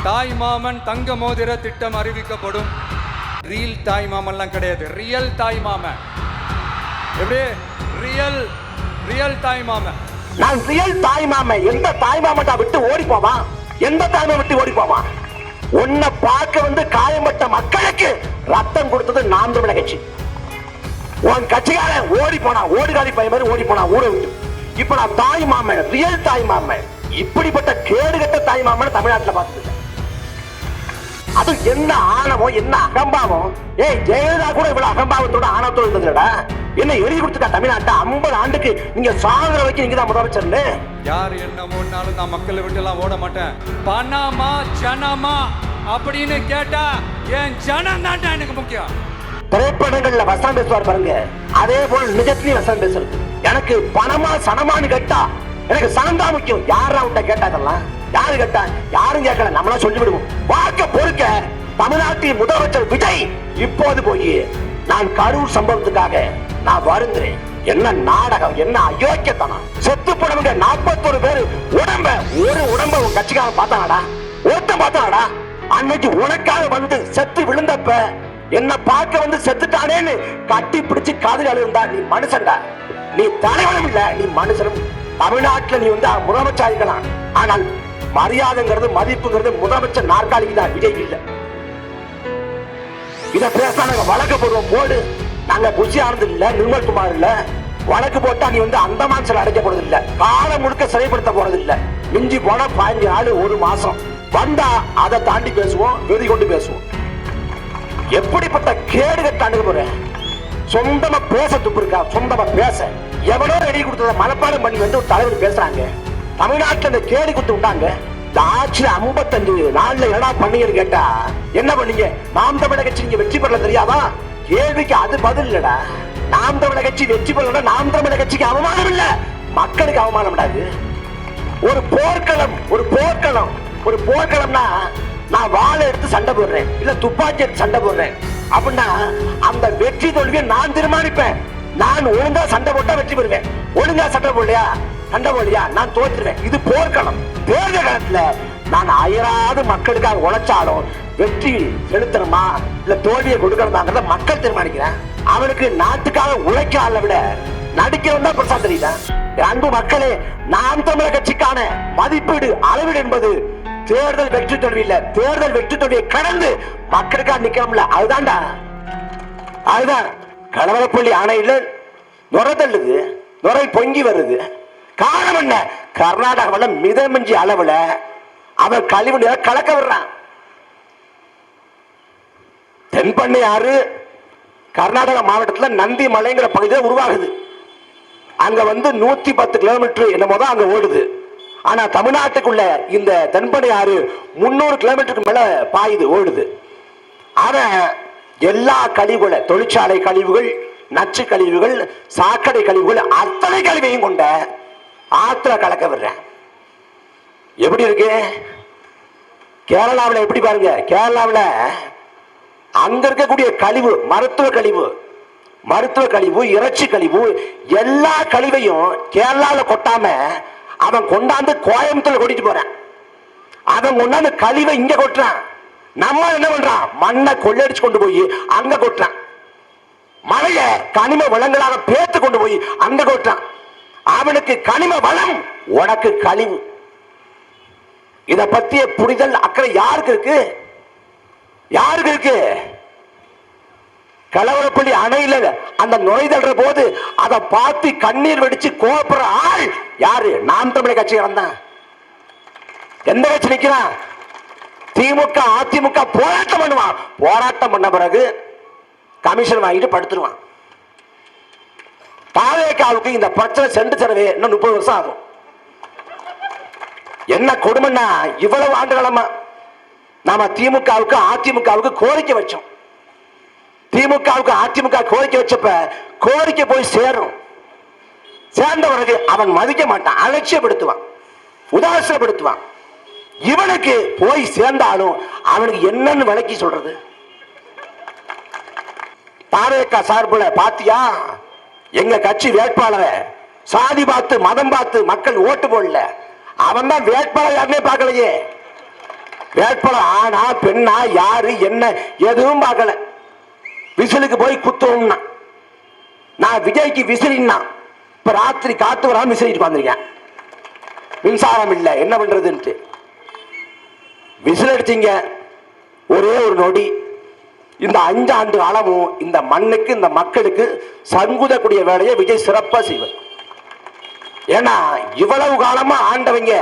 தாய் மாமன் தங்க மோதிர திட்டம் அறிவிக்கப்படும். ரியல் தாய் மாமன்லாம் கிடையாது, ரியல் தாய் மாமன். எப்படி ரியல் தாய் மாமன்? நான் ரியல் தாய் மாமன். எந்த தாய் மாமன் விட்டு ஓடி போவான்? எந்த தாய்மா விட்டு ஓடி போவான்? உன்னை பார்க்க வந்து காயப்பட்ட மக்களுக்கு ரத்தம் கொடுத்தது நாம் தமிழர் கட்சி. உன் கட்சிக்காரன் ஓடி போனா, ஓடுகாலி பையன் மாதிரி ஓடி போனா ஊரை விட்டு. இப்ப நான் தாய் மாமன், ரியல் தாய் மாமன். இப்படிப்பட்ட கேடுகட்ட தாய் மாமன் தமிழ்நாட்டில் பார்த்தது. அது என்ன ஆணவம், என்ன அகம்பாவம்? ஏய், ஜெயலலிதா கூட இவ்வளவு அகம்பாவத்தோட ஆணவத்தோட இருந்ததுடா. என்ன எழுதி கொடுத்துட்டா தமிழ்நாட்டை 50 ஆண்டுக்கு நீங்க சாகுற வரைக்கும் நீங்க தான் முதலமைச்சர்னு. யார் என்னமோனாலும் நான் மக்களை விட்டு எல்லாம் ஓட மாட்டேன். பணமா ஜனமா அப்படின்னு கேட்டா என் ஜனம் தான் எனக்கு முக்கியம். திரைப்படங்கள்ல வசனம் பேசுவார் பாருங்க, அதே போல நிஜத்திலையும் வசனம் பேசுறது. எனக்கு பணமா சனமானு கேட்டா எனக்கு சனம் தான் முக்கியம். யாரா விட்ட கேட்டா இதெல்லாம்? யாரு கேட்டா? யாரும் கேட்கல, நம்மளா சொல்லி விடுவோம். வாக்க பொறுக்க தமிழ்நாட்டின் முதலமைச்சர் விஜய் இப்போது போய் நான் கரூர் சம்பவத்துக்காக நான் வருந்துறேன். என்ன நாடகம், என்ன அயோக்கியத்தனம்! செத்து போனவங்க 41 பேர் உடம்ப, ஒரு உடம்ப உன் கட்சிக்காக பார்த்தானடா, ஒருத்தன் பார்த்தானடா. அன்னைக்கு உனக்காக வந்து செத்து விழுந்தப்ப என்ன பார்க்க வந்து செத்துட்டானேன்னு கட்டி பிடிச்சு காதல் அழுந்தா நீ மனுஷன்டா. நீ தலைவனும் இல்ல, நீ மனுஷனும். தமிழ்நாட்டில் நீ வந்து முதலமைச்சர் இருக்கலாம், ஆனால் மரியாதைங்கிறது மதிப்புங்கிறது முதலமைச்சர் நாற்காலிக்கு தான், விஜய் இல்ல. இத பேச நாங்க வழக்கு போடுவோம். போடு, நாங்க புஷி ஆனது இல்ல, நிர்மல் குமார் இல்ல. வழக்கு போட்டா நீ வந்து அந்தமான் சிலை அடைக்க போறது இல்ல, காலம் முழுக்க சிறைப்படுத்த போறது இல்ல. மிஞ்சி போனா 15 நாள், 1 மாசம் வந்தா அதை தாண்டி பேசுவோம், வெறி கொண்டு பேசுவோம். எப்படிப்பட்ட கேடுகட்ட அணுகுமுறை! சொந்தமா பேச துப்பு இருக்கா? சொந்தமா பேச எவ்வளோ எழுதி கொடுத்தத மனப்பாடம் பண்ணி வந்து ஒரு தலைவர் பேசுறாங்க. தமிழ்நாட்டில் இந்த கேடு கொடுத்து விட்டாங்க. இந்த ஆட்சியில 55 நாள்ல என்னடா பண்ணீங்கன்னு கேட்டா என்ன பண்ணீங்க? நாம் தமிழர் கட்சி நீங்க வெற்றி பெறல தெரியாதா? கேள்விக்கு அது பதில் இல்லடா. நாம் தமிழர் கட்சி வெற்றி பெறல, நாம் தமிழர் கட்சிக்கு அவமானம் இல்ல, மக்களுக்கு அவமானம் விடாது. ஒரு போர்க்களம், ஒரு போர்க்களம்னா நான் வாழை எடுத்து சண்டை போடுறேன், இல்ல துப்பாக்கி எடுத்து சண்டை போடுறேன் அப்படின்னா அந்த வெற்றி தோல்வியை நான் தீர்மானிப்பேன். நான் ஒழுங்கா சண்டை போட்டா வெற்றி பெறுவேன், ஒழுங்கா சண்டை போடலையா நான் தோற்றுவேன். இது போர்க்களம். தேர்தல் காலத்துல நான் அயராது மக்களுக்காக உழைச்சாலும் வெற்றி செலுத்தணுமா இல்ல தோல்வியை கொடுக்கணுமாங்கிறத மக்கள் தீர்மானிக்கிறேன். அவனுக்கு நாட்டுக்காக உழைக்க ஆள விட நடிக்கிறவன் தான் பிரசாத் தெரியுதா? அன்பு மக்களே, நாம் தமிழர் கட்சிக்கான மதிப்பீடு, அளவீடு என்பது தேர்தல் வெற்றி தோல்வி இல்ல, தேர்தல் வெற்றி தோல்வியை கடந்து மக்களுக்காக நிக்கணும்ல, அதுதான்டா. அதுதான் கலவரப்பள்ளி அணையில நுரை தள்ளுது, நுரை பொங்கி வருது. காரணம் என்ன? கர்நாடகாவில் மிதமிஞ்சி அளவுல அவன் கழிவு நீரை கலக்க விடுறான். தென்பண்ணை ஆறு கர்நாடகா மாவட்டத்தில் நந்தி மலைங்கிற பகுதியில் உருவாகுது. அங்க வந்து 110 கிலோமீட்டர் என்னமோதான் அங்க ஓடுது. ஆனா தமிழ்நாட்டுக்குள்ள இந்த தென்பண்ணை ஆறு 300 கிலோமீட்டருக்கு மேல பாயுது, ஓடுது. ஆனா எல்லா கழிவுகளை, தொழிற்சாலை கழிவுகள், நச்சு கழிவுகள், சாக்கடை கழிவுகள், அத்தனை கழிவையும் கொண்ட ஆத்துல கலக்க விடுறேன். எப்படி இருக்கு? கேரளாவில் எப்படி பாருங்க, கேரளாவில் அங்க இருக்கக்கூடிய கழிவு, மருத்துவ கழிவு, இறைச்சி கழிவு, எல்லா கழிவையும் கேரளாவில் கொட்டாம அவன் கொண்டாந்து கோயம்புத்தூர்ல கொட்டிட்டு போறான். அவன் கொண்டாந்து கழிவை இங்க கொட்டுறான். நம்ம என்ன பண்றான்? மண்ணை கொள்ளடிச்சு கொண்டு போய் அங்க கொட்டுறான். மழைய கனிம வளங்களாக பேத்து கொண்டு போய் அங்க கொட்டுறான். அவனுக்கு கனிம வளம், உனக்கு கழிவு. இத பத்திய புரிதல், அக்கறை யாருக்கு இருக்கு? யாருக்கு இருக்கு? கலவரப்பள்ளி அணையில அந்த நுழைதல்ற போது அதை பார்த்து கண்ணீர் வெடிச்சு கோபப்படுற ஆள் யாரு? நாம் தமிழர் கட்சிக்காரன் தான். எந்த கட்சி நிக்கிறான்? திமுக, அதிமுக போராட்டம் பண்ணுவான். போராட்டம் பண்ண பிறகு கமிஷன் வாங்கிட்டு படுத்துருவான். தாவேக்காவுக்கு இந்த பிரச்சனை சென்று சேரவே இன்னும் 30 வருஷம் ஆகும். என்ன கொடுமைன்னா, இவ்வளவு ஆண்டுகளமா நாம திமுகவுக்கு அதிமுகவுக்கு கோரிக்கை வச்சோம். திமுகவுக்கு அதிமுக கோரிக்கை வச்சப்ப கோரிக்கை போய் சேரும். சேர்ந்த பிறகு அவன் மதிக்க மாட்டான், அலட்சியப்படுத்துவான், உதாசீனப்படுத்துவான். இவனுக்கு போய் சேர்ந்தாலும் அவனுக்கு என்னன்னு விளக்கி சொல்றது? தாவேக்கா சார்புல பாத்தியா, எங்க கட்சி வேட்பாளரை சாதி பார்த்து மதம் பார்த்து மக்கள் ஓட்டு போடல. அவன் தான் வேட்பாளர் யாருன்னே பார்க்கலையே. வேட்பாளர் ஆனா பெண்ணா யாரு என்ன எதுவும் பார்க்கல. விசிலுக்கு போய் குத்துவோம்னா நான் விஜய்க்கு விசிறின்னா இப்ப ராத்திரி காத்து வராம விசிறிட்டு வந்திருக்கேன். மின்சாரம் இல்லை என்ன பண்றதுன்ட்டு விசில் அடிச்சீங்க. ஒரே ஒரு நொடி இந்த 5 ஆண்டு காலமும் இந்த மண்ணுக்கு இந்த மக்களுக்கு சங்குதக்கூடிய வேலையை விஜய் சிறப்பா செய்வார். ஏன்னா இவ்வளவு காலமா ஆண்டவங்க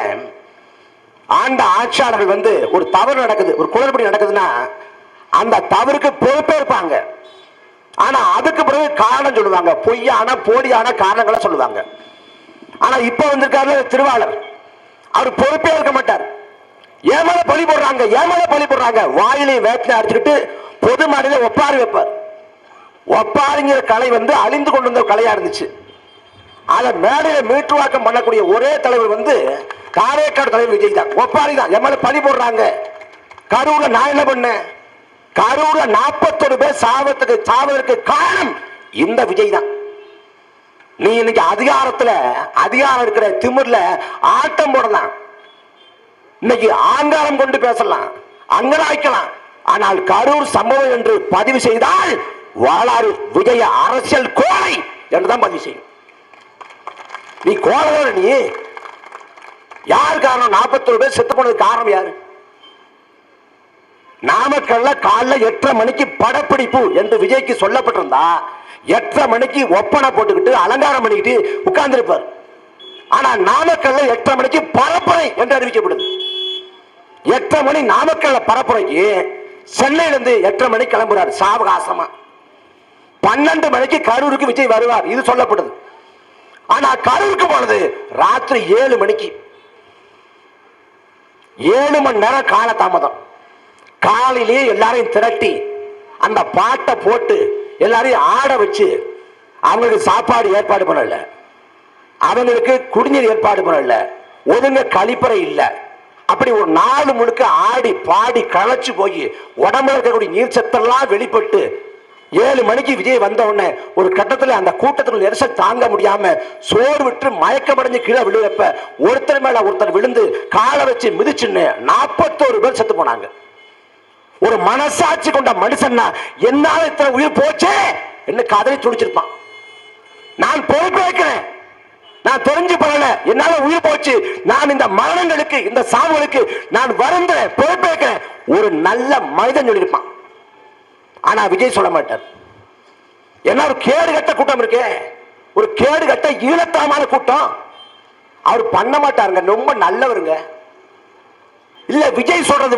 ஆண்ட ஆட்சியாளர்கள் ஒரு தவறு நடக்குது, ஒரு குளறுபடி நடக்குதுன்னா அந்த தவறுக்கு பொறுப்பே இருப்பாங்க. ஆனா அதுக்கு பிறகு காரணம் சொல்லுவாங்க, பொய்யான போலியான காரணங்களை சொல்லுவாங்க. ஆனா இப்ப வந்திருக்காரு திருவாளர், அவர் பொறுப்பே இருக்க மாட்டார். ஏமால பழி போடுறாங்க, ஏமால பழி போடுறாங்க, வாயிலை வேட்டில அடிச்சுக்கிட்டு பொது மாடியில ஒப்பாரி வைப்பார். ஒப்பாரிங்கிற கலை அழிந்து கொண்டு வந்த கலையா இருந்துச்சு. அதை மேடையில மீட்டுவாக்கம் பண்ணக்கூடிய ஒரே தலைவர் காரைக்காடு தலைவர் விஜய் தான். ஒப்பாரி தான் எம்எல்ஏ பழி போடுறாங்க. கரூர்ல நான் என்ன பண்ணேன், கரூர்ல 41 பேர் சாவதற்கு காரணம் இந்த விஜய் தான். நீ இன்னைக்கு அதிகாரம் இருக்கிற திமிர்ல ஆட்டம் போடலாம், இன்னைக்கு ஆங்காரம் கொண்டு பேசலாம், அங்கலாய்க்கலாம். ஆனால் கரூர் சம்பவம் என்று பதிவு செய்தால் வாளாறு விஜய அரசியல் கோலை என்றுதான் பதிவு செய்யும். நீ கோலை, நீ யார் காரணம்? 41 பேர் செத்து போனதுக்கு காரணம் யாரு? நாமக்கல்ல காலைல 8:30 மணிக்கு படப்பிடிப்பு என்று விஜய்க்கு சொல்லப்பட்டிருந்தா 8:30 மணிக்கு ஒப்பனை போட்டுக்கிட்டு அலங்காரம் பண்ணிக்கிட்டு உட்கார்ந்து இருப்பார். ஆனா நாமக்கல்ல 8:30 மணிக்கு பரப்புரை என்று அறிவிக்கப்படுது. 8:30 மணி நாமக்கல்ல பரப்புரைக்கு சென்னையில இருந்து 8:30 மணிக்கு கிளம்புறாரு சாவகாசமா. 12 மணிக்கு கரூருக்கு விஜய் வருவார், இது சொல்லப்படுது. ஆனா கரூருக்கு போனது ராத்திரி 7 மணிக்கு. 7 மணி நேரம் கால தாமதம். காலையிலேயே எல்லாரையும் திரட்டி அந்த பாட்டை போட்டு எல்லாரையும் ஆட வச்சு அவங்களுக்கு சாப்பாடு ஏற்பாடு பண்ணல, அவங்களுக்கு குடிநீர் ஏற்பாடு பண்ணல, ஒதுங்க கழிப்பறை இல்லை. அப்படி ஒரு நாள் முழுக்க ஆடி பாடி களைச்சு போய் உடம்புல இருக்கக்கூடிய நீர் சத்தெல்லாம் வெளிப்பட்டு 7 மணிக்கு விஜய் வந்த உடனே ஒரு கட்டத்தில் அந்த கூட்டத்தில் நெரிசல் தாங்க முடியாம சோறு விட்டு மயக்கமடைஞ்சு கீழே விழுவப்ப ஒருத்தர் மேல ஒருத்தர் விழுந்து காலை வச்சு மிதிச்சுன்னு 41 பேர் செத்து போனாங்க. ஒரு மனசாட்சி கொண்ட மனுஷன் என்னால இத்தனை உயிர் போச்சே என்ன கதறி துடிச்சிருப்பான். நான் பொறுப்பேற்கிறேன், நான் தெரிஞ்சு பண்ணல, என்னால உயிர் போச்சு, நான் இந்த மரணங்களுக்கு இந்த சாவுகளுக்கு நான் வருந்தேன், பொறுப்பேற்கிறேன், ஒரு நல்ல மனிதன் சொல்லியிருப்பான். ஆனா விஜய் சொல்ல மாட்டார். என்ன ஒரு கேடுகட்ட கூட்டம் இருக்கே, ஒரு கேடுகட்ட ஈழத்தனமான கூட்டம். அவர் பண்ண மாட்டாருங்க, ரொம்ப நல்லவருங்க. இல்ல விஜய் சொல்றது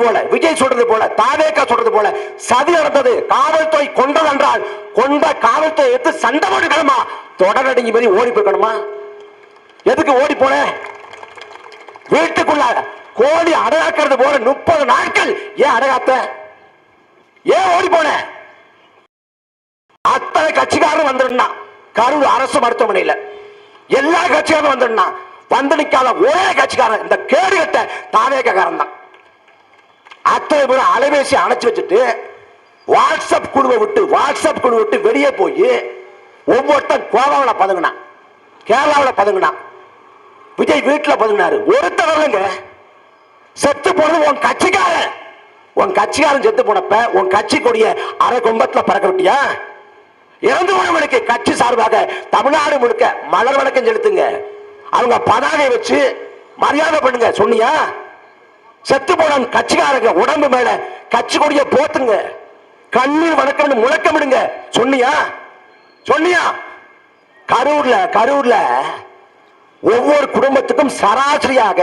போல தாவேக்கா சொல்றது போல சதி நடந்தது, காவல்துறை கொண்டது என்றால் கொண்ட காவல்துறை எடுத்து சண்டை போட்டுக்கணுமா, தொடரடிங்கி மாதிரி ஓடி போய்க்கணுமா? எதுக்கு ஓடி போன? வீட்டுக்குள்ள கோழி அடகாக்கிறது போல 30 நாட்கள் ஏன் அடகாத்த? ஏன் ஓடி போன? அத்தனை கட்சிக்காரன் வந்துருந்தா கரூர் அரசு மருத்துவமனையில எல்லா கட்சிக்காரரும் வந்துருந்தா வந்து நிக்காத ஒரே கட்சிக்காரன் இந்த கேடுகட்ட தாவேக்காரன் தான். அத்தனை பேரும் அலைபேசி அணைச்சு வச்சுட்டு வாட்ஸ்அப் குழுவை விட்டு வெளியே போய் ஒவ்வொருத்தன் கோவாவில் பதுங்கினான், கேரளாவில் பதுங்கினான், விஜய் வீட்டில் பதுங்கினாரு. ஒருத்தவங்க செத்து போனது உன் கட்சிக்காரன் செத்து போனப்ப உன் கட்சி கொடிய அரை கும்பத்தில் பறக்க விட்டியா? இறந்து போனவனுக்கு கட்சி சார்பாக தமிழ்நாடு முழுக்க மலர் வணக்கம் செலுத்துங்க, அவங்க பதாகை வச்சு மரியாதை பண்ணுங்க சொன்னியா? செத்து போன கட்சிக்காரங்க உடம்பு மேல கட்சி கொடிய போத்துங்க, கண்ணீர் வணக்கம் முழக்கமிடுங்க சொன்னியா? கரூர்ல ஒவ்வொரு குடும்பத்துக்கும் சராசரியாக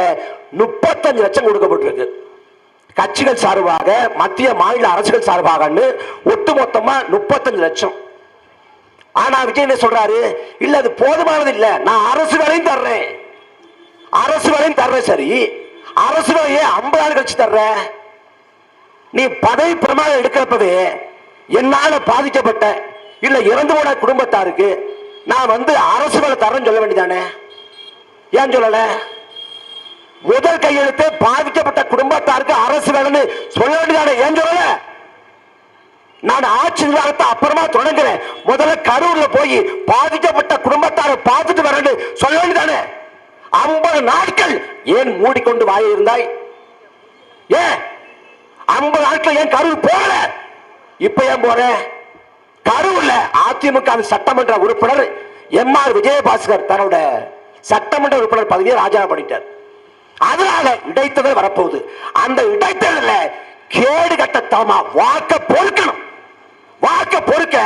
35 லட்சம் கொடுக்கப்பட்டிருக்கு. கட்சிகள் சார்பாக மத்திய மாநில அரசுகள் சார்பாக ஒட்டுமொத்தமா 35 லட்சம். ஆனா விஜய் என்ன சொல்றாரு, இல்ல அது போதுமானது இல்ல, நான் அரசு வேலையும் தர்றேன். சரி, அரசு வேலையே 50 நாள் கழிச்சு தர்ற. நீ பதவி பிரமாணம் எடுக்கிறப்பவே என்னால பாதிக்கப்பட்ட இல்ல இறந்து போன குடும்பத்தாருக்கு நான் அரசு வேலை தரேன்னு சொல்ல வேண்டியதானே? ஏன் சொல்லல? முதல் கையெழுத்து பாதிக்கப்பட்ட குடும்பத்தாருக்கு அரசு வேலைன்னு சொல்ல வேண்டியதானே? ஏன் சொல்லல? நான் ஆட்சி நிர்வாகத்தை அப்புறமா தொடங்குறேன், முதல்ல கரூர்ல போய் பாதிக்கப்பட்ட குடும்பத்தாரை பார்த்துட்டு வரேன்னு சொல்ல வேண்டியதானே? 50 நாட்கள் ஏன் மூடிக்கொண்டு வாய இருந்தாய்? ஏன் 50 நாட்கள் ஏன் கரூர் போகல? இப்ப ஏன் போற? கரூர்ல அதிமுக சட்டமன்ற உறுப்பினர் எம்.ஆர். விஜயபாஸ்கர் தன்னோட சட்டமன்ற உறுப்பினர் பதவியை ராஜினாமா பண்ணிட்டார். அதனால இடைத்தேர்தல் வரப்போகுது. அந்த இடைத்தேர்தலில் கேடு கட்டத்தனமா வாக்க பொறுக்கணும். வாக்க பொறுக்க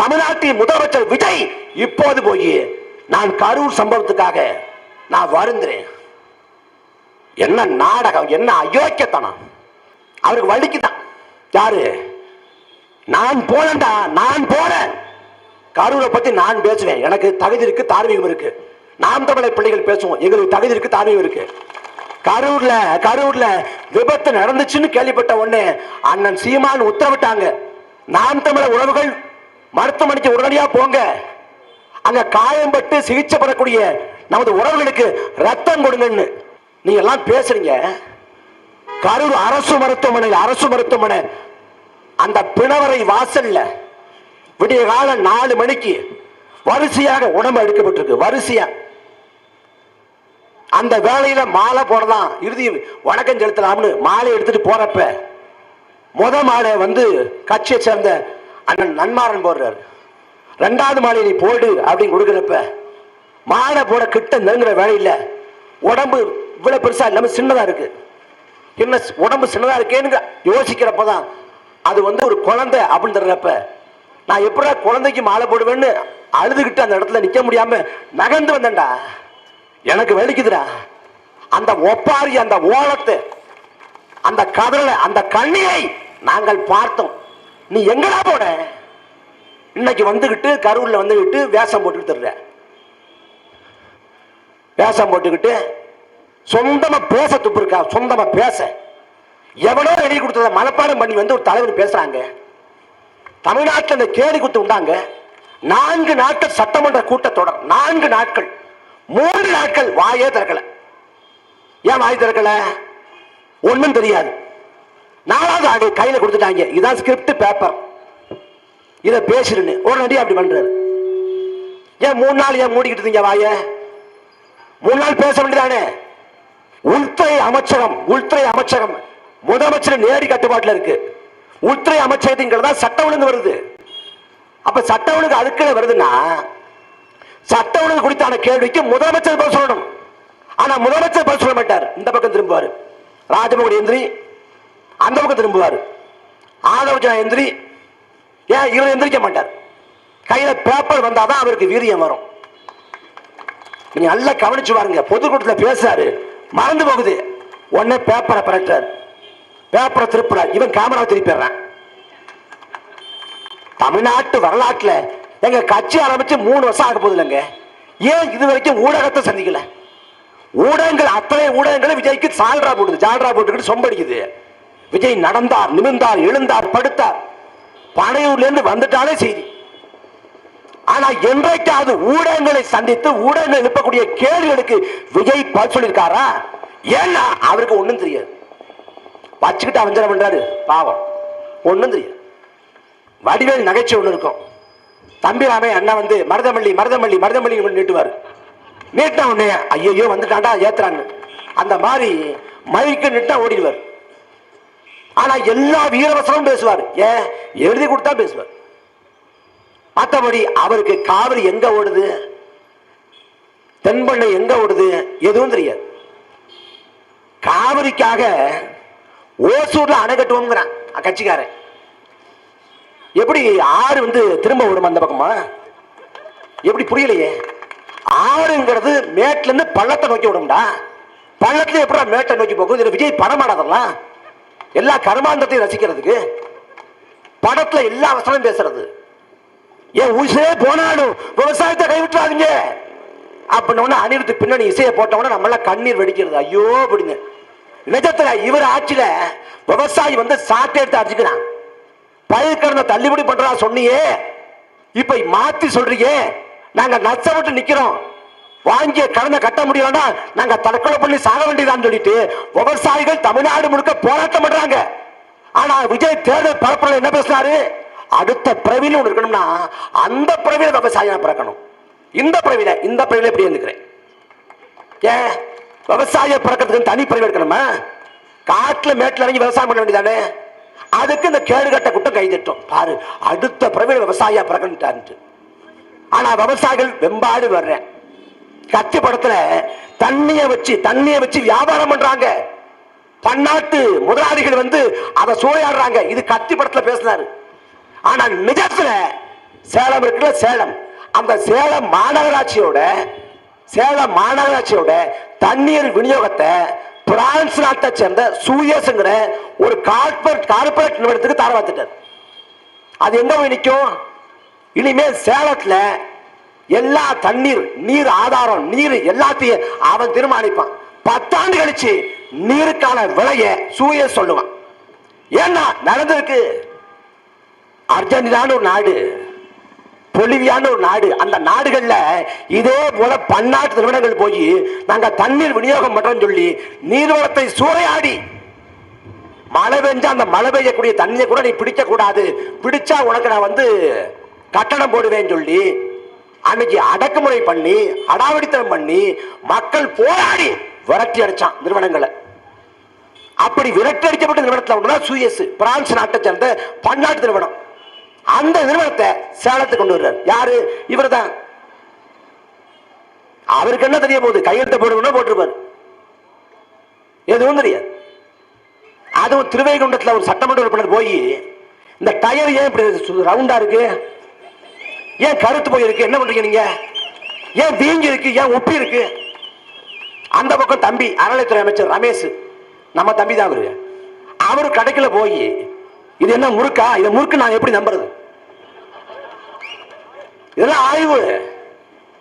தமிழ்நாட்டின் முதலமைச்சர் விஜய் இப்போது போய் நான் கரூர் சம்பவத்துக்காக நான் வருந்துறேன். என்ன நாடகம், என்ன அயோக்கியத்தனம்! அவருக்கு வலிக்குதான். யாரு? நான் போனேன்டா, நான் போனேன். கரூரை பத்தி நான் பேசுவேன். எனக்கு தகுதி இருக்கு, தார்மீகம் இருக்கு. நாம் தமிழர் பிள்ளைகள் பேசுவோம், எங்களுக்கு தகுதி இருக்கு, தார்மீகம் இருக்கு. கரூர்ல விபத்து நடந்துச்சுன்னு கேள்விப்பட்ட உடனே அண்ணன் சீமான் உத்தரவிட்டாங்க, நாம் தமிழர் உறவுகள் மருத்துவமனைக்கு உடனடியா போங்க, அங்க காயம்பட்டு சிகிச்சை பெறக்கூடிய நமது உறவுகளுக்கு ரத்தம் கொடுங்கன்னு. நீங்க எல்லாம் பேசுறீங்க. கரூர் அரசு மருத்துவமனை அந்த பிணவரை வாசல்ல விடிய கால 4 மணிக்கு வரிசையாக உடம்பு எடுக்கப்பட்டிருக்கு. வரிசையா அந்த வேலையில மாலை போடலாம், இறுதி வணக்கம் செலுத்தலாம்னு மாலை எடுத்துட்டு போறப்ப மாலை வந்து கட்சியை சேர்ந்த அண்ணன் நன்மாறன் போடுறாரு. 2வது மாலை நீ போடு அப்படின்னு கொடுக்குறப்ப மாலை போட கிட்ட நெருங்குற வேலையில உடம்பு இவ்வளவு பெருசா இல்லாம சின்னதா இருக்கு. என்ன உடம்பு சின்னதா இருக்கேன்னு யோசிக்கிறப்பதான் அது வந்து ஒரு குழந்தை அப்படின்னு தர்றப்ப நான் எப்படா குழந்தைக்கு மாலை போடுவேன்னு அழுதுகிட்டு அந்த இடத்துல நிக்க முடியாம நகர்ந்து வந்தேன்டா. எனக்கு வலிக்குதுடா. அந்த ஒப்பாரி, அந்த ஓலத்தை, அந்த கதலை, அந்த கண்ணியை நாங்கள் பார்த்தோம். நீ எங்கடா போட? இன்னைக்கு வந்துகிட்டு கரூர்ல வந்துகிட்டு வேஷம் போட்டுக்கிட்டு தர்ற. வேஷம் போட்டுக்கிட்டு சொந்தமா பேச துப்பு இருக்கா? சொந்தமா பேச எவ்வளோ எழுதி கொடுத்தத மனப்பாடம் பண்ணி வந்து ஒரு தலைவர் பேசுறாங்க. தமிழ்நாட்டில் இந்த கேலி குத்து உண்டாங்க. 4 நாட்கள் சட்டமன்ற கூட்டத்தொடர், 4 நாட்கள், 3 நாட்கள் வாயே திறக்கல. ஏன் வாய் திறக்கல? ஒன்னும் தெரியாது. 4வது ஆடு கையில கொடுத்துட்டாங்க. இதான் ஸ்கிரிப்ட் பேப்பர், இத பேசுறேன்னு ஒரு நடி அப்படி பண்றாரு. ஏன் 3 நாள் ஏன் மூடிக்கிட்டு இருந்தீங்க வாய? 3 நாள் பேச வேண்டியதானே? உள்துறை அமைச்சகம் முதலமைச்சர் நேரடி கட்டுப்பாட்டில் இருக்கு. உள்துறை அமைச்சகத்தின் சட்ட ஒழுங்கு வருது. அப்ப சட்ட ஒழுங்கு அதுக்குள்ள வருதுன்னா சட்ட ஒழுங்கு குறித்தான கேள்விக்கு முதலமைச்சர் பதில் சொல்லணும். ஆனா முதலமைச்சர் பதில் சொல்ல மாட்டார். இந்த பக்கம் திரும்புவார் ராஜமோகன் எந்திரி, அந்த பக்கம் திரும்புவார் ஆதவஜா எந்திரி. ஏன் இவர் எந்திரிக்க மாட்டார்? கையில பேப்பர் வந்தாதான் அவருக்கு வீரியம் வரும். நீங்க நல்லா கவனிச்சு பாருங்க. பொதுக்கூட்டத்தில் பேசுறாரு, மறந்து போகுது. உடனே பேப்பரை பரட்டார், பேப்பரை திருப்புறார். இவன் கேமரா திருப்பிடுறான். தமிழ்நாட்டு வரலாற்றுல எங்க கட்சி ஆரம்பிச்சு 3 வருஷம் ஆக போகுது இல்லைங்க. ஏன் இது வரைக்கும் ஊடகத்தை சந்திக்கல? ஊடகங்கள், அத்தனை ஊடகங்களும் விஜய்க்கு ஜால்ரா போட்டுக்கிட்டு சொம்படிக்குது. விஜய் நடந்தார், நிமிர்ந்தார், எழுந்தார், படுத்தார், பனையூர்ல இருந்து வந்துட்டாலே செய்தி. ஆனா என்றைக்காவது ஊடகங்களை சந்தித்து ஊடகங்கள் எழுப்பக்கூடிய கேள்விகளுக்கு விஜய் பதில் சொல்லியிருக்காரா? ஏன்னா அவருக்கு ஒண்ணும் தெரியாது. வச்சுக்கிட்டு அவஞ்சரம் பண்றாரு பாவம், ஒண்ணும் தெரியாது. வடிவேல் நகைச்சுவை ஒண்ணு இருக்கும். தம்பிராமே அண்ணன் வந்து மருதமல்லி நீட்டுவாரு. நீட்டா உடனே ஐயோ வந்துட்டாண்டா ஏத்துறான்னு அந்த மாதிரி மைக்கு நிட்டா ஓடிடுவார். ஆனா எல்லா வீரவசனமும் பேசுவார். ஏன்? எழுதி கொடுத்தா பேசுவார். மற்றபடி அவருக்கு காவிரி எங்க ஓடுது, தென்பண்ணை எங்க ஓடுது எதுவும் தெரியாது. காவிரிக்காக ஓசூர்ல அணை கட்டுவோம்ங்கிறான் கட்சிக்காரன். எப்படி ஆறு வந்து திரும்ப விடும் அந்த பக்கமா? எப்படி புரியலையே. ஆறுங்கிறது மேட்ல இருந்து பள்ளத்தை நோக்கி விடும்டா. பள்ளத்துல எப்படி மேட்டை நோக்கி போகும்? இதுல விஜய் படமாடாதெல்லாம் எல்லா கர்மாந்தத்தையும் ரசிக்கிறதுக்கு படத்துல எல்லா வசனமும் பேசுறது. ஏன் உயிரே போனாலும் விவசாயத்தை கைவிட்டுறாதீங்க அப்படின்னு அனிருத்து பின்னணி இசையை போட்டவன நம்மளாம் கண்ணீர் வெடிக்கிறது. ஐயோ அப்படிங்க. நிஜத்துல இவர் ஆட்சியில விவசாயி வந்து சாட்டை எடுத்து அடிச்சுக்கிறான். பயிர் கடனை தள்ளுபடி பண்றா சொன்னியே, இப்ப மாத்தி சொல்றீங்க. நாங்க நஷ்டப்பட்டு நிக்கிறோம், வாங்கிய கடனை கட்ட முடியலன்னா நாங்க தற்கொலை பண்ணி சாக வேண்டியதான்னு சொல்லிட்டு விவசாயிகள் தமிழ்நாடு முழுக்க போராட்டம் பண்றாங்க. ஆனா விஜய் தேர்தல் பரப்புல என்ன பேசினாரு? அடுத்த பிறவில ஒண்ணு இருக்கணும்னா அந்த பிறவில விவசாயம் பிறக்கணும். இந்த பிறவில எப்படி இருந்துக்கிறேன்? ஏன் விவசாய பிறக்கிறதுக்கு தனி பிறவி எடுக்கணுமா? காட்டுல மேட்டுல இறங்கி விவசாயம் பண்ண வேண்டியதானே? அதுக்கு இந்த கேடுகட்ட கூட்டம் கைதட்டும். பாரு, அடுத்த பிரபல விவசாயியா பிறகுட்டாரு. ஆனா விவசாயிகள் வெம்பாடு வர்றேன். கத்தி படத்துல தண்ணிய வச்சு வியாபாரம் பண்றாங்க. பன்னாட்டு முதலாளிகள் வந்து அதை சூறையாடுறாங்க. இது கத்தி படத்துல பேசினாரு. ஆனா நிஜத்துல சேலம் இருக்குல்ல, சேலம், அந்த சேலம் மாநகராட்சியோட தண்ணீர் விநியோகத்தை பிரான்ஸ் நாட்டை சேர்ந்த சூயஸ்ங்கிற ஒரு கார்பரேட் நிறுவனத்துக்கு தாரவாத்துட்டார். அது எங்க போய் நிற்கும்? இனிமே சேலத்துல எல்லா நீர் ஆதாரம், நீர் எல்லாத்தையும் அவன் தீர்மானிப்பான். 10 ஆண்டு கழிச்சு நீருக்கான விலைய சூயஸ் சொல்லுவான். ஏன்னா நடந்திருக்கு. அர்ஜென்டினான்னு ஒரு நாடு, பொலிவியான்னு ஒரு நாடு, அந்த நாடுகள்ல இதே போல பன்னாட்டு நிறுவனங்கள் போய் நாங்க தண்ணீர் விநியோகம் பண்றோம் சொல்லி நீர்வளத்தை சூறையாடி, மழை பெஞ்சா அந்த மழை பெய்யக்கூடிய தண்ணியை கூட நீ பிடிக்க கூடாது, பிடிச்சா உனக்கு நான் வந்து கட்டணம் போடுவேன்னு சொல்லி அன்னைக்கு அடக்குமுறை பண்ணி அடாவடித்தனம் பண்ணி மக்கள் போராடி விரட்டி அடிச்சான் நிறுவனங்களை. அப்படி விரட்டி அடிக்கப்பட்ட நிறுவனத்தில் ஒன்றுதான் சூயஸ், பிரான்ஸ் நாட்டை சேர்ந்த பன்னாட்டு நிறுவனம். அந்த நிறுவனத்தை சேலத்துக்கு கொண்டு வர்றார். யாரு? இவர் தான். அவருக்கு என்ன தெரிய போகுது? கையெழுத்து போடுவோம்னா போட்டிருப்பார், எதுவும் தெரியாது. அதுவும் திருவைகுண்டத்தில் ஒரு சட்டமன்ற உறுப்பினர் போய் இந்த டயர் ஏன் இப்படி ரவுண்டா இருக்கு, ஏன் கருத்து போயிருக்கு, என்ன பண்றீங்க நீங்க, ஏன் வீங்கி இருக்கு, ஏன் உப்பி இருக்கு? அந்த பக்கம் தம்பி அறநிலைத்துறை அமைச்சர் ரமேஷ், நம்ம தம்பி தான் அவரு, அவரு கடைக்குள்ள போய் இது என்ன முறுக்கா, இதை முறுக்கு நான் எப்படி நம்புறது? இதெல்லாம் ஆய்வு,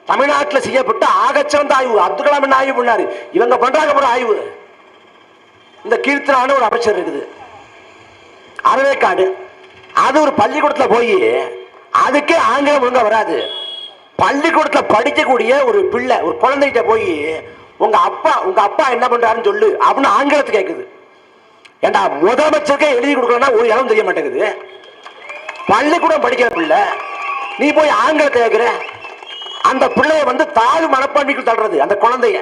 தமிழ்நாட்டில் செய்யப்பட்ட ஆகச்சிறந்த ஆய்வு. அப்துல் கலாம் என்ன ஆய்வு பண்ணாரு, இவங்க பண்றாங்க ஒரு ஆய்வு. இந்த கீர்த்தனான ஒரு அமைச்சர் இருக்குது அறவேக்காடு, அது ஒரு பள்ளிக்கூடத்தில் போய் அதுக்கே ஆங்கிலம் ஒழுங்கா வராது, பள்ளிக்கூடத்தில் படிக்கக்கூடிய ஒரு பிள்ளை ஒரு குழந்தைகிட்ட போய் உங்க அப்பா என்ன பண்றாருன்னு சொல்லு அப்படின்னு ஆங்கிலத்தை கேட்குது. ஏண்டா முதலமைச்சருக்கே எழுதி கொடுக்கலன்னா ஒரு இடம் தெரிய மாட்டேங்குது, பள்ளிக்கூடம் படிக்கிற பிள்ளை நீ போய் ஆங்கிலத்தை கேட்கிற? அந்த பிள்ளைய வந்து தாழ்வு மனப்பான்மைக்கு தள்ளுறது அந்த குழந்தைய.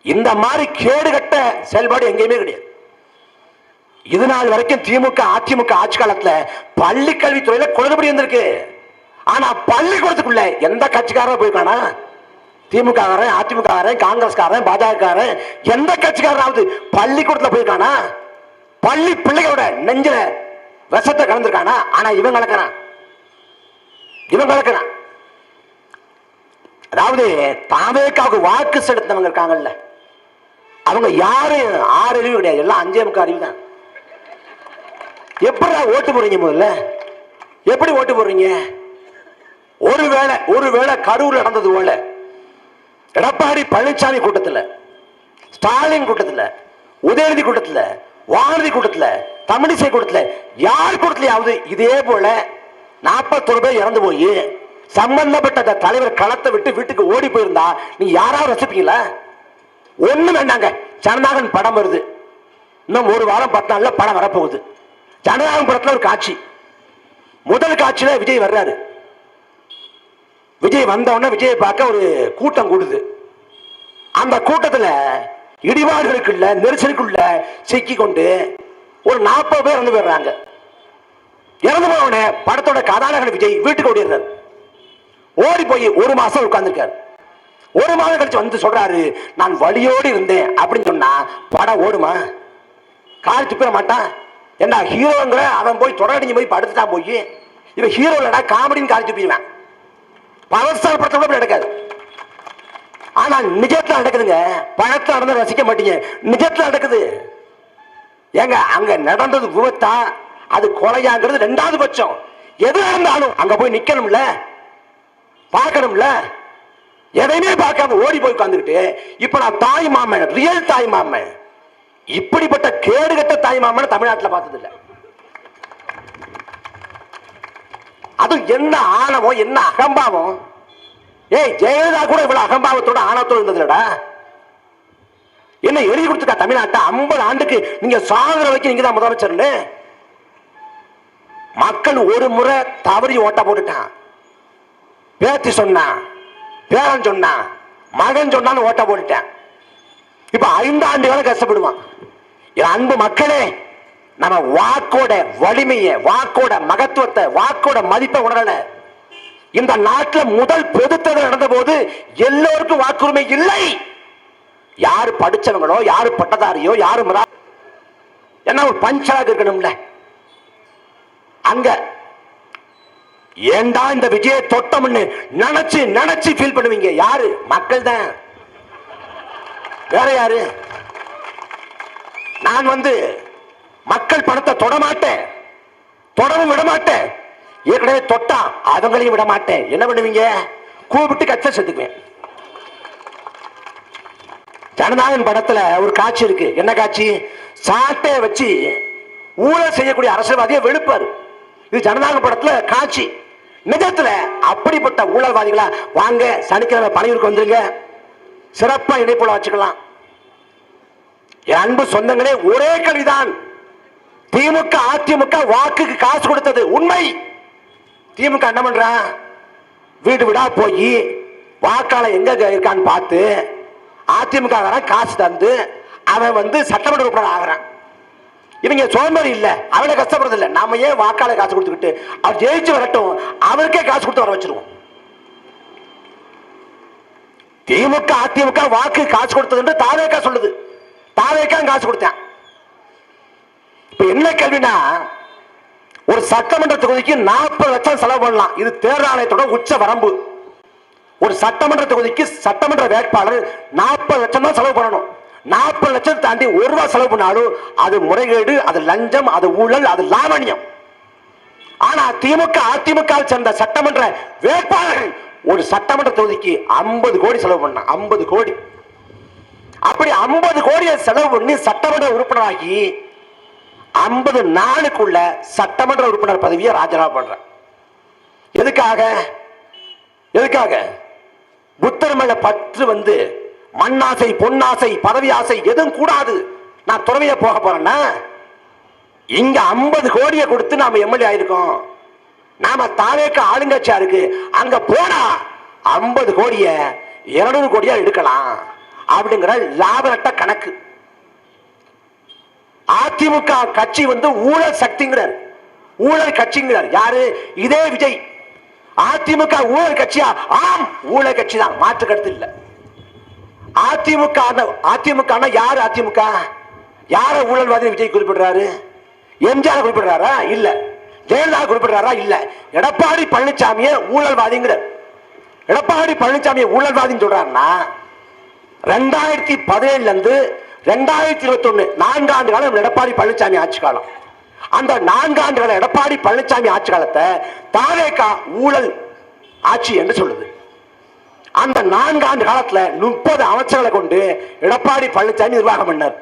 இந்த மாதிரி கேடுகட்ட செயல்பாடு எங்கேயுமே கிடையாது. இது நாள் வரைக்கும் திமுக அதிமுக ஆட்சி காலத்துல பள்ளி கல்வித்துறையில குளறுபடி வந்திருக்கு. ஆனா பள்ளிக்கூடத்துக்குள்ள எந்த கட்சிக்காரன் போயிருக்கானா? திமுக அதிமுக காங்கிரஸ்காரன் பாஜக எந்த கட்சிக்காரனாவது பள்ளிக்கூடத்துல போயிருக்கானா? பள்ளி பிள்ளைகளோட நெஞ்சில விஷத்தை கலந்துருக்கானா? ஆனா இவன் கலக்கிறான். அதாவது தாவேக்காவுக்கு வாக்கு செலுத்தவங்க இருக்காங்கல்ல, அவங்க யாரும் 6 அறிவு கிடையாது, எல்லாம் 5 அறிவு தான். எப்படி ஓட்டு போடுறீங்க? முதல்ல எப்படி ஓட்டு போடுறீங்க? ஒருவேளை கரூர் நடந்தது போல எடப்பாடி பழனிசாமி கூட்டத்தில், ஸ்டாலின் கூட்டத்தில், உதயநிதி கூட்டத்தில், வானதி கூட்டத்தில், தமிழிசை கூட்டத்தில், யார் கூட்டத்திலாவது இதே போல 41 பேர் இறந்து போய் சம்பந்தப்பட்ட தலைவர் களத்தை விட்டு வீட்டுக்கு ஓடி போயிருந்தா நீ யாராவது ரசிப்பீங்களா? ஒண்ணு வேண்டாங்க. ஜனநாயகன் படம் வருது, இன்னும் 1 வாரம் 10 நாள்ல படம் வரப்போகுது. ஜனநாயகம் படத்துல ஒரு காட்சி, முதல் காட்சியில விஜய் வர்றாரு. விஜய் வந்தவொடனே விஜயை பார்க்க ஒரு கூட்டம் கூடுது. அந்த கூட்டத்தில் இடிபாடுகளுக்குள்ள நெரிசலுக்குள்ள சிக்கி கொண்டு ஒரு 40 பேர் இறந்து போயிடுறாங்க. இறந்து போன படத்தோட கதாநாயகன் விஜய் வீட்டுக்கு ஓடிடுறாரு. ஓடி போய் 1 மாசம் உட்கார்ந்துருக்காரு. 1 மாதம் கழிச்சு வந்து சொல்றாரு, நான் வழியோடு இருந்தேன் அப்படின்னு சொன்னா படம் ஓடுமா? கால் துப்பிட மாட்டான். ஏண்டா ஹீரோங்கிற அவன் போய் தொடரடிஞ்சு போய் படுத்துட்டான். போய் இவன் ஹீரோ இல்லடா காமெடின்னு கால் துப்பிடுவேன். பவர் ஸ்டார் படத்தோட நடக்காது. ஆனா நிஜத்துல நடக்குதுங்க. படத்துல நடந்து ரசிக்க மாட்டீங்க, நிஜத்துல நடக்குது. ஏங்க அங்க நடந்தது விபத்தா அது கொலையாங்கிறது 2வது பட்சம். எது இருந்தாலும் அங்க போய் நிக்கணும்ல, பார்க்கணும்ல. எதையுமே பார்க்காம ஓடி போய் உட்கார்ந்துக்கிட்டு இப்ப நான் தாய் மாமன், ரியல் தாய் மாமன், இப்படிப்பட்ட கேடுகட்ட தாய் மாமன் தமிழ்நாட்டில் பார்த்தது இல்லை. அது என்ன ஆணவம், என்ன அகம்பாவம். ஜெயலலிதா கூட இவ்வளவு அகம்பாவத்தோட ஆணவத்தோடு இருந்ததுலடா. என்ன எழுதி கொடுத்துக்கா தமிழ்நாட்டை 50 ஆண்டுக்கு நீங்க சாகுற வரைக்கும் நீங்க தான் முதலமைச்சர்னு. மக்கள் ஒரு முறை தவறி ஓட்ட போட்டுட்டான். பேத்தி சொன்னான், பேரன் சொன்னான், மகன் சொன்னான்னு ஓட்ட போட்டுட்டேன். இப்ப 5 ஆண்டு காலம் கஷ்டப்படுவான். என் அன்பு மக்களே, நம்ம வாக்கோட வலிமையை, வாக்கோட மகத்துவத்தை, வாக்கோட மதிப்பை உணரல. இந்த நாட்டில் முதல் பொதுத்தேர்தல் நடந்த போது எல்லோருக்கும் வாக்குரிமை இல்லை. யாரு படிச்சவங்களோ, யாரு பட்டதாரியோ, யாரு என்ன ஒரு பஞ்சாக இருக்கணும்ல. அங்க ஏண்டா இந்த விஜய தொட்டம்னு நினைச்சு நினைச்சு ஃபீல் பண்ணுவீங்க. யாரு? மக்கள் தான். வேற யாரு? நான் மக்கள் பணத்தை தொட மாட்டேன், தொடவும் விட மாட்டேன். ஏற்கனவே தொட்டா அவங்களையும் விட மாட்டேன். என்ன பண்ணுவீங்க? கூப்பிட்டு கச்ச செத்துக்குவேன். ஜனநாயகன் படத்துல ஒரு காட்சி இருக்கு. என்ன காட்சி? சாட்டையை வச்சு ஊழல் செய்யக்கூடிய அரசியல்வாதியை வெளுப்பாரு. இது ஜனநாயக படத்துல காட்சி. நிஜத்துல அப்படிப்பட்ட ஊழல்வாதிகளா வாங்க, சனிக்கிழமை பணியூருக்கு வந்துருங்க, சிறப்பா இணைப்புல வச்சுக்கலாம். என் அன்பு சொந்தங்களே, ஒரே கல்விதான். திமுக அதிமுக வாக்குக்கு காசு கொடுத்தது உண்மை. திமுக என்ன பண்ற? வீடு வீடா போய் வாக்காளர் எங்க இருக்கான்னு பார்த்து அதிமுக காசு தந்து அவன் சட்டமன்ற உறுப்பினர் ஆகிறான். இவங்க சோம்பேறி இல்ல, அவளை கஷ்டப்படுறது இல்ல. நாம ஏன் வாக்காளர் காசு கொடுத்துக்கிட்டு அவர் ஜெயிச்சு வரட்டும், அவருக்கே காசு கொடுத்து வர வச்சிருவோம். திமுக அதிமுக வாக்கு காசு கொடுத்தது என்று தாவேக்கா சொல்லுது. தாவேக்கா காசு கொடுத்தேன். இப்ப என்ன கேள்வினா, ஒரு சட்டமன்ற தொகுதிக்கு 40 லட்சம் செலவு பண்ணலாம். இது தேர்தல் ஆணையத்தோட உச்ச வரம்பு. ஒரு சட்டமன்ற தொகுதிக்கு சட்டமன்ற வேட்பாளர் 40 லட்சம் தான் செலவு பண்ணணும். 40 லட்சம் தாண்டி ₹1 செலவு பண்ணாலும் அது முறைகேடு, அது லஞ்சம், அது ஊழல், அது லாவணியம். ஆனா திமுக அதிமுக சேர்ந்த சட்டமன்ற வேட்பாளர்கள் ஒரு சட்டமன்ற தொகுதிக்கு 50 கோடி செலவு பண்ண. 50 கோடி. அப்படி 50 கோடியை செலவு பண்ணி சட்டமன்ற உறுப்பினராகி 50 நாளுக்குள்ள சட்டமன்ற உறுப்பினர் பதவியை ராஜினாமா பண்ற. எதுக்காக? எதுக்காக? புத்தர் மேல பற்று மண்ணாசை, பொன்னாசை, பதவி ஆசை எதுவும் கூடாது. நான் துறவிய போக போறேன்னா, இங்க 50 கோடியை கொடுத்து நாம எம்எல்ஏ ஆயிருக்கோம். நாம தாவேக்க ஆளுங்கட்சியா இருக்கு. அங்க போனா 50 கோடிய 200 கோடியா எடுக்கலாம் அப்படிங்கிற லாபரட்ட கணக்கு. அதிமுக கட்சி ஊழல் சக்திங்கிறார், ஊழல் கட்சிங்கிறார். யாரு? இதே விஜய். அதிமுக ஊழல் கட்சியா? ஆம், ஊழல் கட்சி தான், மாற்று கருத்து இல்ல. அதிமுக யாரு? அதிமுக யார ஊழல்வாதி விஜய் குறிப்பிடுறாரு? எம்ஜிஆர் குறிப்பிடுறாரா? இல்ல. ஜெயலலிதா குறிப்பிடுறாரா? இல்ல. எடப்பாடி பழனிசாமியை ஊழல்வாதிங்கிறார். எடப்பாடி பழனிசாமியை ஊழல்வாதின்னு சொல்றாருன்னா 2017 இருந்து 2021 4 ஆண்டு காலம் எடப்பாடி பழனிசாமி ஆட்சி காலம். அந்த 4 ஆண்டு கால எடப்பாடி பழனிசாமி ஆட்சி காலத்தை தாவேகா ஊழல் ஆட்சி என்று சொல்லுது. அந்த 4 ஆண்டு காலத்துல 30 அமைச்சர்களை கொண்டு எடப்பாடி பழனிசாமி நிர்வாகம் பண்ணார்.